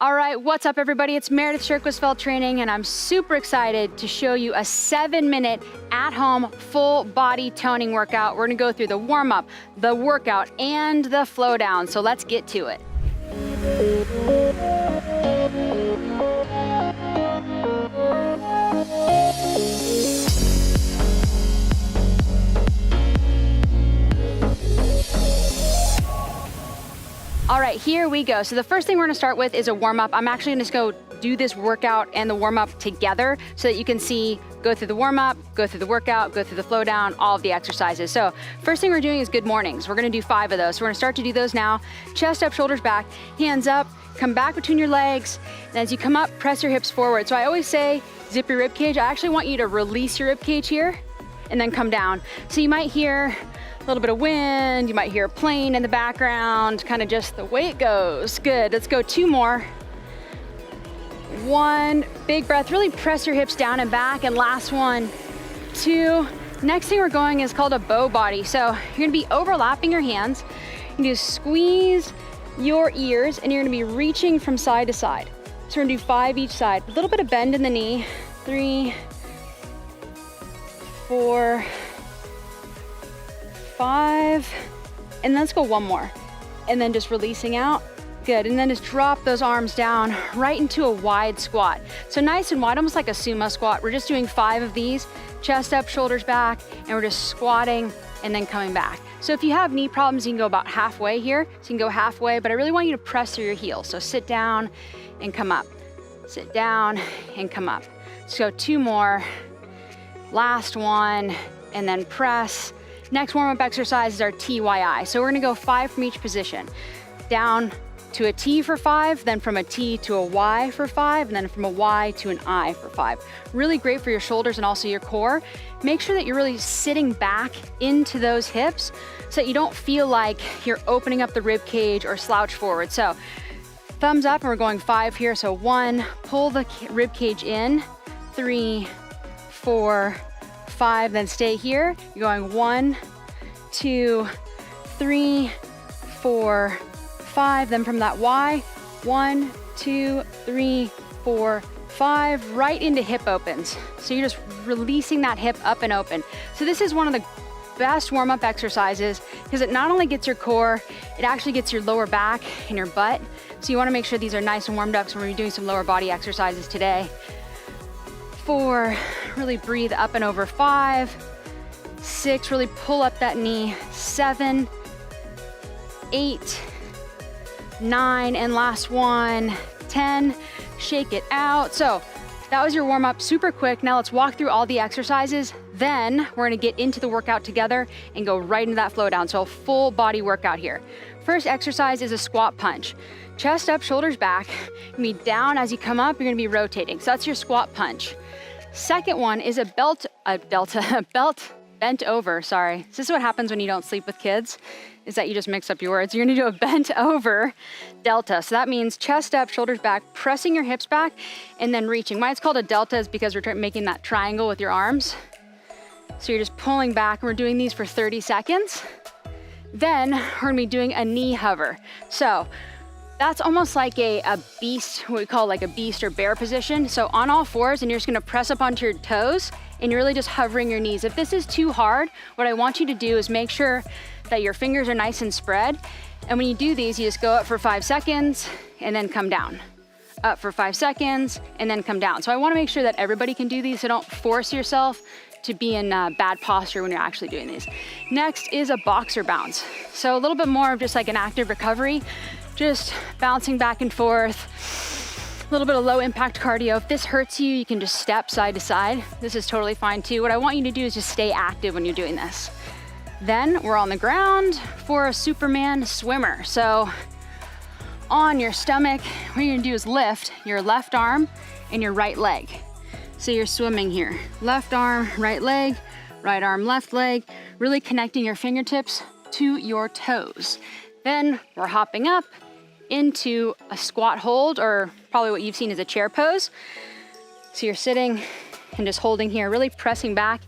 All right, what's up everybody? It's Meredith Shirkwesfeld Training, and I'm super excited to show you a 7-minute at-home full body toning workout. We're gonna go through the warm-up, the workout, and the flow down. So let's get to it. All right, here we go. So the first thing we're gonna start with is a warm up. I'm actually gonna just go do this workout and the warm up together so that you can see, go through the warm up, go through the workout, go through the flow down, all of the exercises. So first thing we're doing is good mornings. We're gonna do 5 of those. So we're gonna start to do those now. Chest up, shoulders back, hands up, come back between your legs. And as you come up, press your hips forward. So I always say, zip your rib cage. I actually want you to release your rib cage here and then come down. So you might hear a little bit of wind, you might hear a plane in the background, kind of just the way it goes. Good, let's go 2 more. 1, big breath, really press your hips down and back, and last 1, 2. Next thing we're going is called a bow body. So you're gonna be overlapping your hands. You're gonna squeeze your ears, and you're gonna be reaching from side to side. So we're gonna do 5 each side. A little bit of bend in the knee. 3, 4, 5, and let's go 1 more. And then just releasing out. Good, and then just drop those arms down right into a wide squat. So nice and wide, almost like a sumo squat. We're just doing 5 of these, chest up, shoulders back, and we're just squatting and then coming back. So if you have knee problems, you can go about halfway here. So you can go halfway, but I really want you to press through your heels. So sit down and come up. Sit down and come up. So 2 more, last 1, and then press. Next warm-up exercise is our TYI. So we're gonna go 5 from each position. Down to a T for 5, then from a T to a Y for 5, and then from a Y to an I for 5. Really great for your shoulders and also your core. Make sure that you're really sitting back into those hips so that you don't feel like you're opening up the rib cage or slouch forward. So thumbs up, and we're going 5 here. So 1, pull the rib cage in, 3, 4, 5, then stay here. You're going 1, 2, 3, 4, 5. Then from that Y, 1, 2, 3, 4, 5, right into hip opens. So you're just releasing that hip up and open. So this is one of the best warm-up exercises because it not only gets your core, it actually gets your lower back and your butt. So you wanna make sure these are nice and warmed up. So we're gonna be doing some lower body exercises today. 4, really breathe up and over. 5, 6, really pull up that knee. 7, 8, 9, and last 1, 10, shake it out. So that was your warm up, super quick. Now let's walk through all the exercises. Then we're gonna get into the workout together and go right into that flow down. So a full body workout here. First exercise is a squat punch. Chest up, shoulders back. You're gonna be down as you come up, you're gonna be rotating. So that's your squat punch. Second one is a belt bent over, sorry. This is what happens when you don't sleep with kids, is that you just mix up your words. You're gonna do a bent over delta. So that means chest up, shoulders back, pressing your hips back, and then reaching. Why it's called a delta is because we're making that triangle with your arms. So you're just pulling back, and we're doing these for 30 seconds. Then we're gonna be doing a knee hover. So that's almost like a beast, what we call like a beast or bear position. So on all 4s, and you're just gonna press up onto your toes, and you're really just hovering your knees. If this is too hard, what I want you to do is make sure that your fingers are nice and spread. And when you do these, you just go up for 5 seconds and then come down. Up for 5 seconds and then come down. So I wanna make sure that everybody can do these, so don't force yourself to be in bad posture when you're actually doing these. Next is a boxer bounce. So a little bit more of just like an active recovery, just bouncing back and forth, a little bit of low impact cardio. If this hurts you, you can just step side to side. This is totally fine too. What I want you to do is just stay active when you're doing this. Then we're on the ground for a Superman swimmer. So on your stomach, what you're gonna do is lift your left arm and your right leg. So you're swimming here. Left arm, right leg, right arm, left leg, really connecting your fingertips to your toes. Then we're hopping up into a squat hold, or probably what you've seen as a chair pose. So you're sitting and just holding here, really pressing back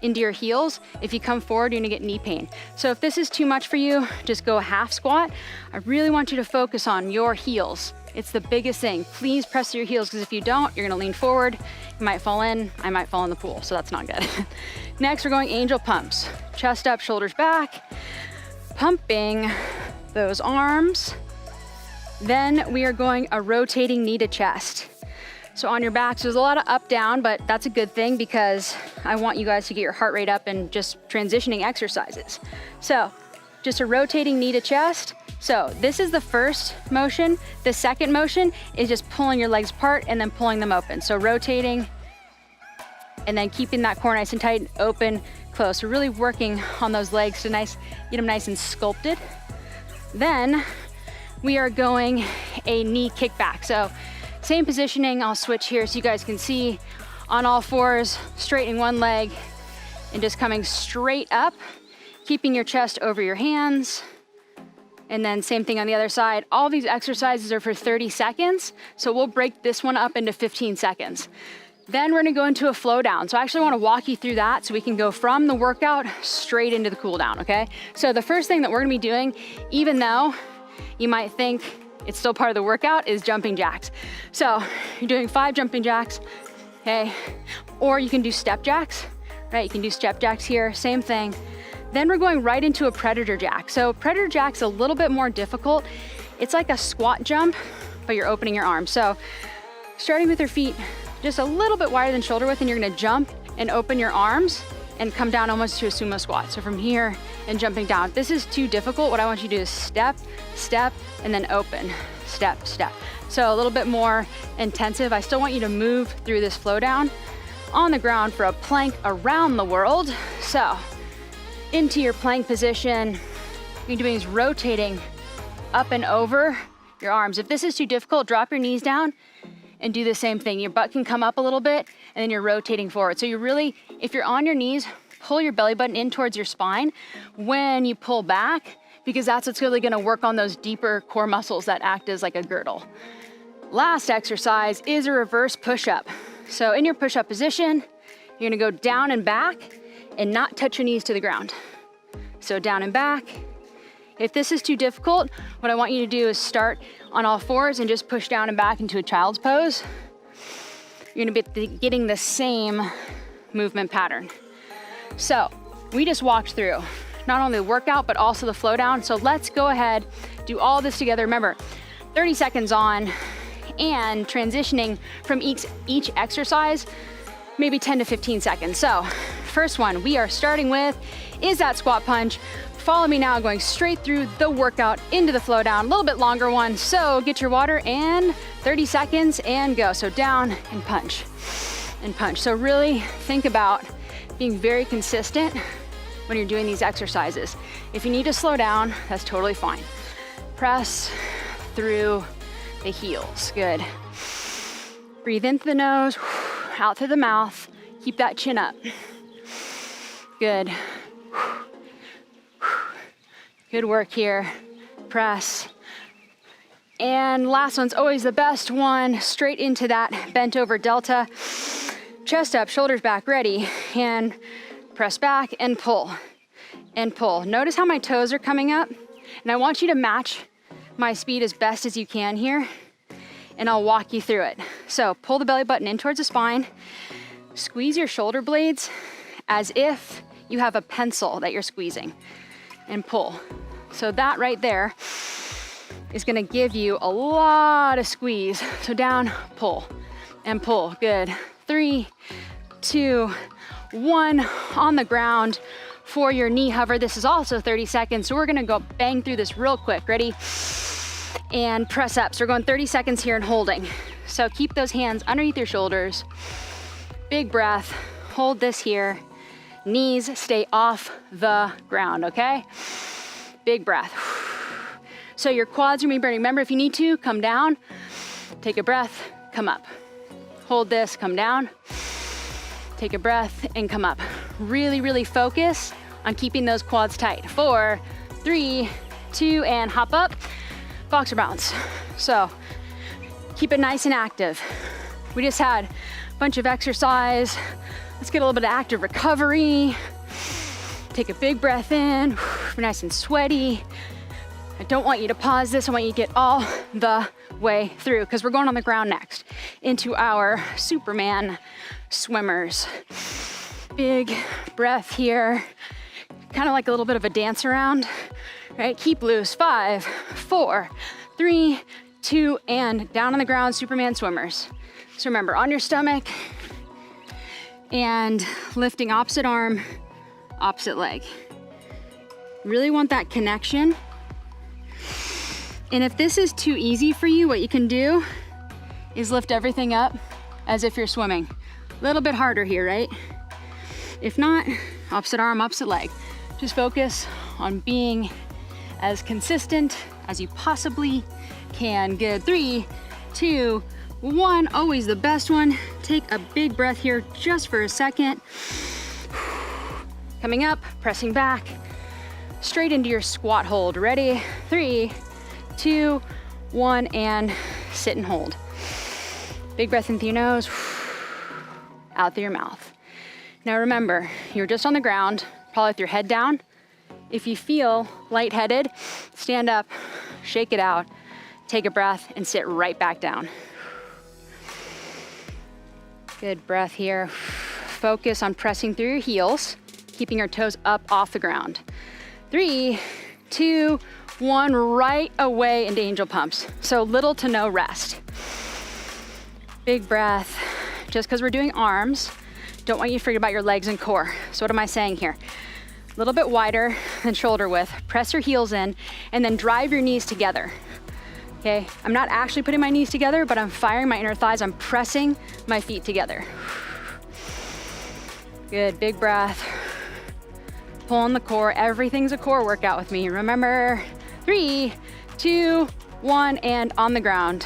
into your heels. If you come forward, you're gonna get knee pain. So if this is too much for you, just go half squat. I really want you to focus on your heels. It's the biggest thing. Please press through your heels, because if you don't, you're gonna lean forward, you might fall in, I might fall in the pool, so that's not good. Next, we're going angel pumps. Chest up, shoulders back, pumping those arms. Then we are going a rotating knee to chest. So on your back, so there's a lot of up down, but that's a good thing because I want you guys to get your heart rate up and just transitioning exercises. So just a rotating knee to chest. So this is the first motion. The second motion is just pulling your legs apart and then pulling them open. So rotating and then keeping that core nice and tight, open, close. So really working on those legs to get them nice and sculpted. Then we are going a knee kickback. So same positioning, I'll switch here so you guys can see. On all fours, straightening one leg and just coming straight up, keeping your chest over your hands. And then same thing on the other side. All these exercises are for 30 seconds, so we'll break this one up into 15 seconds. Then we're gonna go into a flow down. So I actually wanna walk you through that so we can go from the workout straight into the cool down, okay? So the first thing that we're gonna be doing, even though you might think it's still part of the workout, is jumping jacks. So you're doing 5 jumping jacks, okay? Or you can do step jacks, right? You can do step jacks here, same thing. Then we're going right into a predator jack. So predator jack's a little bit more difficult. It's like a squat jump, but you're opening your arms. So starting with your feet just a little bit wider than shoulder width, and you're gonna jump and open your arms and come down almost to a sumo squat. So from here and jumping down. If this is too difficult, what I want you to do is step, step, and then open, step, step. So a little bit more intensive. I still want you to move through this flow down on the ground for a plank around the world. So into your plank position, what you're doing is rotating up and over your arms. If this is too difficult, drop your knees down and do the same thing. Your butt can come up a little bit and then you're rotating forward. So you're really, if you're on your knees, pull your belly button in towards your spine when you pull back, because that's what's really gonna work on those deeper core muscles that act as like a girdle. Last exercise is a reverse push-up. So in your push-up position, you're gonna go down and back and not touch your knees to the ground. So down and back. If this is too difficult, what I want you to do is start on all fours and just push down and back into a child's pose. You're gonna be getting the same movement pattern. So we just walked through not only the workout, but also the flow down. So let's go ahead, do all this together. Remember, 30 seconds on and transitioning from each exercise, maybe 10 to 15 seconds. So first one we are starting with is that squat punch. Follow me now, going straight through the workout into the flow down, a little bit longer one. So get your water and 30 seconds and go. So down and punch and punch. So really think about being very consistent when you're doing these exercises. If you need to slow down, that's totally fine. Press through the heels, good. Breathe in through the nose, out through the mouth. Keep that chin up. Good. Good work here. Press. And last one's always the best one. Straight into that bent over delta. Chest up, shoulders back, ready. And press back and pull. And pull. Notice how my toes are coming up. And I want you to match my speed as best as you can here. And I'll walk you through it. So pull the belly button in towards the spine. Squeeze your shoulder blades as if you have a pencil that you're squeezing. And pull. So that right there is gonna give you a lot of squeeze. So down, pull, and pull, good. 3, 2, 1, on the ground for your knee hover. This is also 30 seconds, so we're gonna go bang through this real quick, ready? And press up, so we're going 30 seconds here and holding. So keep those hands underneath your shoulders. Big breath, hold this here. Knees stay off the ground, okay? Big breath. So your quads are gonna be burning. Remember, if you need to, come down, take a breath, come up. Hold this, come down, take a breath, and come up. Really, really focus on keeping those quads tight. 4, 3, 2, and hop up, boxer bounce. So keep it nice and active. We just had a bunch of exercise. Let's get a little bit of active recovery. Take a big breath in, nice and sweaty. I don't want you to pause this. I want you to get all the way through because we're going on the ground next into our Superman swimmers. Big breath here, kind of like a little bit of a dance around, right? Keep loose. 5, 4, 3, 2, and down on the ground, Superman swimmers. So remember, on your stomach and lifting opposite arm, opposite leg. Really want that connection. And if this is too easy for you, what you can do is lift everything up as if you're swimming. A little bit harder here, right? If not, opposite arm, opposite leg. Just focus on being as consistent as you possibly can. Good. 3, 2, 1. Always the best one. Take a big breath here just for a second. Coming up, pressing back, straight into your squat hold. Ready? 3, 2, 1, and sit and hold. Big breath in through your nose, out through your mouth. Now remember, you're just on the ground, probably with your head down. If you feel lightheaded, stand up, shake it out, take a breath, and sit right back down. Good breath here. Focus on pressing through your heels, keeping your toes up off the ground. 3, 2, 1, right away into angel pumps. So little to no rest. Big breath. Just because we're doing arms, don't want you to forget about your legs and core. So what am I saying here? A little bit wider than shoulder width. Press your heels in and then drive your knees together. Okay, I'm not actually putting my knees together, but I'm firing my inner thighs. I'm pressing my feet together. Good, big breath. Pulling the core. Everything's a core workout with me. Remember, 3, 2, 1, and on the ground.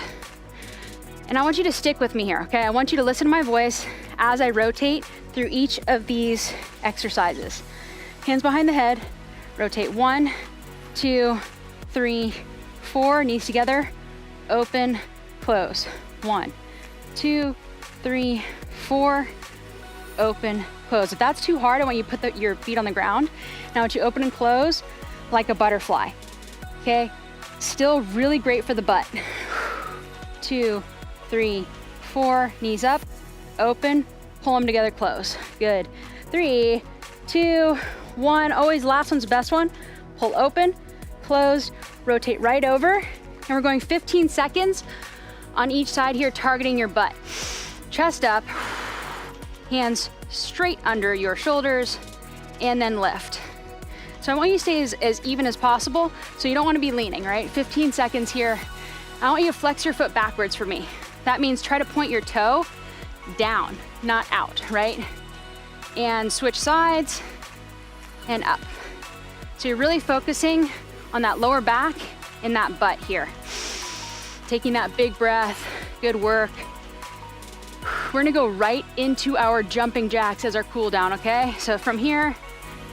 And I want you to stick with me here, okay? I want you to listen to my voice as I rotate through each of these exercises. Hands behind the head, rotate 1, 2, 3, 4, knees together, open, close. 1, 2, 3, 4, open, close. If that's too hard, I want you to put your feet on the ground. Now I want you to open and close like a butterfly, okay? Still really great for the butt. 2, 3, 4, knees up, open, pull them together, close. Good. 3, 2, 1, always last one's the best one. Pull open, closed, rotate right over, and we're going 15 seconds on each side here, targeting your butt. Chest up, hands straight under your shoulders, and then lift. So I want you to stay as even as possible, so you don't want to be leaning, right? 15 seconds here. I want you to flex your foot backwards for me. That means try to point your toe down, not out, right? And switch sides and up. So you're really focusing on that lower back and that butt here. Taking that big breath, good work. We're gonna go right into our jumping jacks as our cool down, okay? So from here,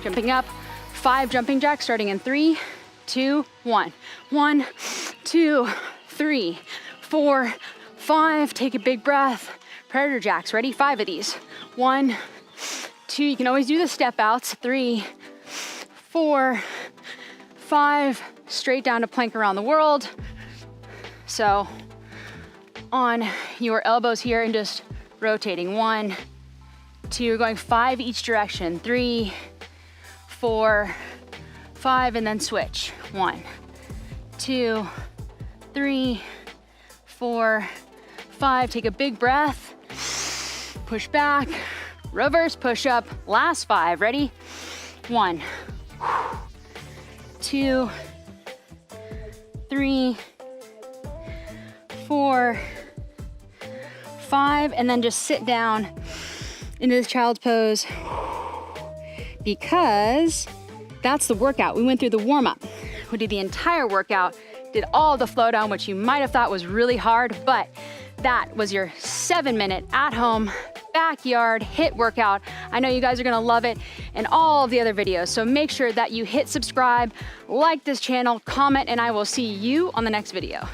jumping up, 5 jumping jacks starting in 3, 2, 1. 1, 2, 3, 4, 5. Take a big breath. Predator jacks, ready? 5 of these. 1, 2, you can always do the step outs. 3, 4, 5, straight down to plank around the world. So on your elbows here and just rotating. 1, 2, you're going 5 each direction. 3, 4, 5, and then switch. 1, 2, 3, 4, 5. Take a big breath. Push back, reverse push up. Last 5, ready? 1, 2, 3, 4, 5, and then just sit down into this child's pose because that's the workout. We went through the warm-up. We did the entire workout, did all the flow down, which you might have thought was really hard, but that was your 7-minute at-home backyard HIIT workout. I know you guys are gonna love it and all of the other videos. So make sure that you hit subscribe, like this channel, comment, and I will see you on the next video.